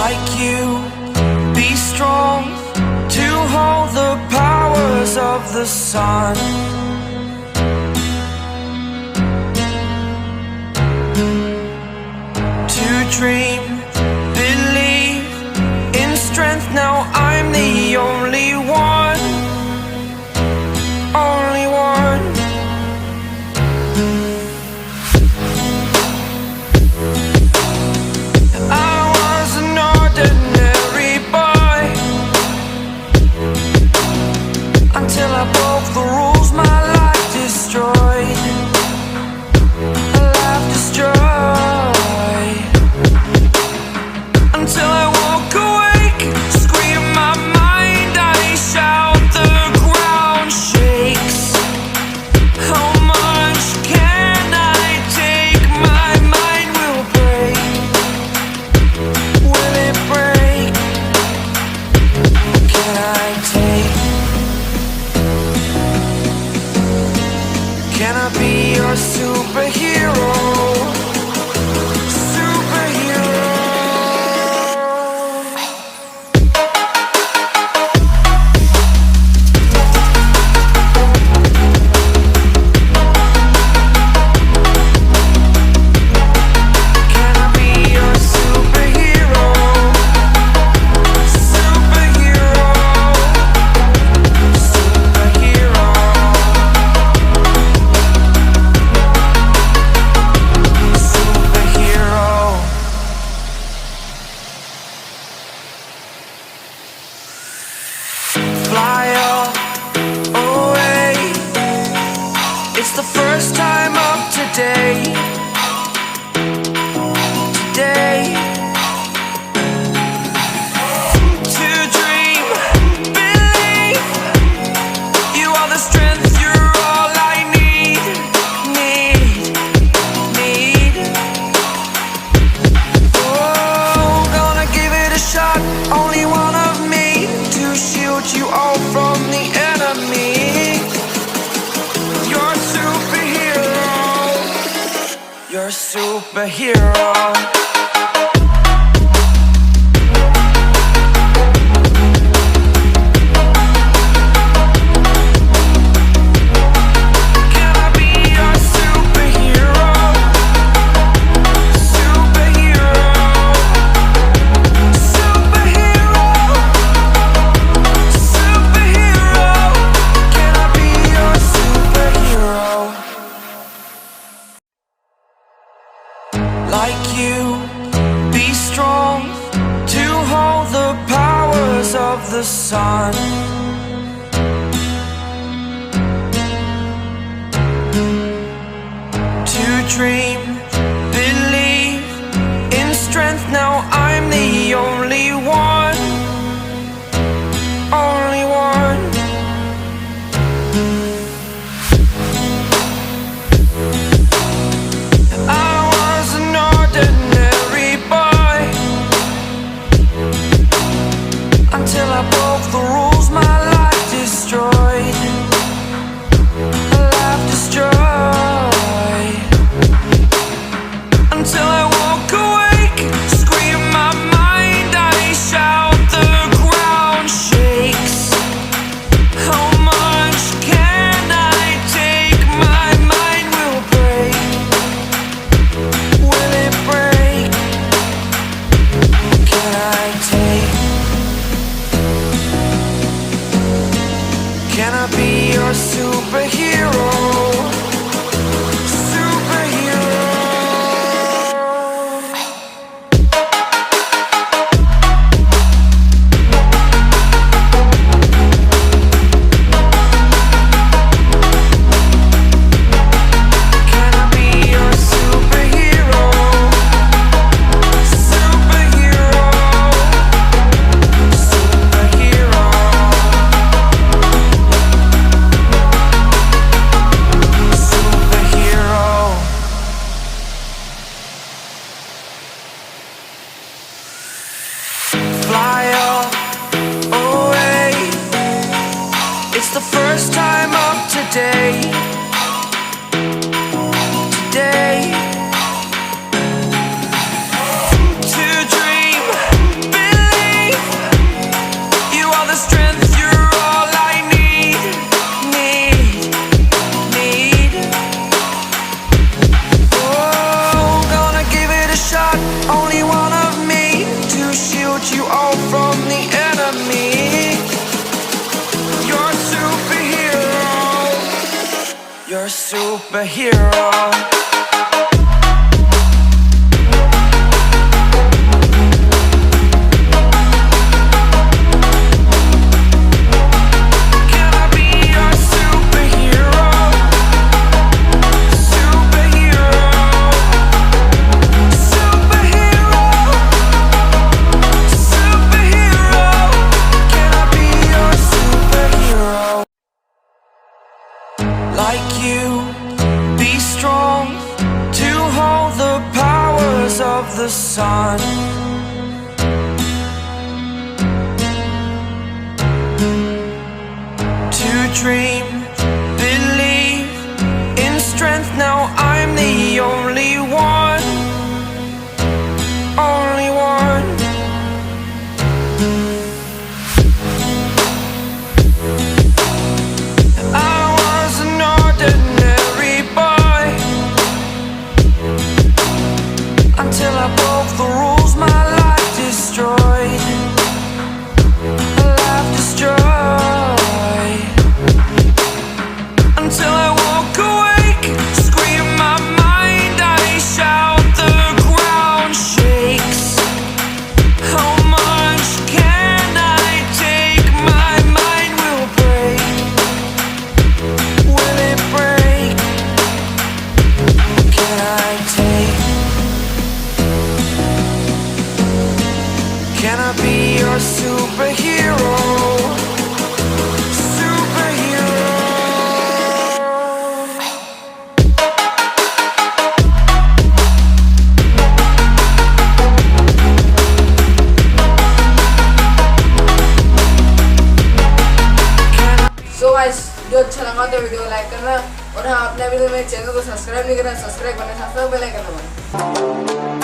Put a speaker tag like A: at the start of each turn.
A: like you. Be strong to hold the powers of the sun. To dream, believe in strength. Now I'm the only one, only one. I was an ordinary boy until I broke the rules. My life destroyed, a life destroyed. Until I woke awake, scream my mind, I shout, the ground shakes. How much can I take? My mind will break. Will it break? Can I take? Can I be your superhero? Fly away. It's the first time of today. Today. To dream, believe. You are the strength, you're all I need. Oh, gonna give it a shot. Only one of me to shield you all from the enemy. You're a superhero. You're a superhero. Can I be your superhero? Superhero. Superhero. Superhero. Can I be your superhero? Like you, be strong to hold the powers of the sun. To dream, believe in strength. Now I'm the only one, only one. I was an ordinary boy until I broke the rules. My life destroyed, a life destroyed. Until I woke awake, scream my mind, I shout, the ground shakes. How much can I take? My mind will break. Will it break? Can I take? Can I be your superhero? Superhero. Can I be your superhero? Superhero. Superhero. today. To dream superhero. Like you, be strong to hold the powers of the sun. To dream, believe in strength. Now I'm the only one, only one. Until I broke the rules, my life destroyed. Life destroyed. Until I woke awake, scream my mind, I shout, the ground shakes. How much can I take? My mind will break. Will it break? Can I take? Can I be your superhero? Superhero.
B: So guys video अच्छा लगा तो video like करना और हाँ अपने video मेरे channel को subscribe नहीं करना सब्सक्राइब करना साथ साथ बेल आइकन दबाना।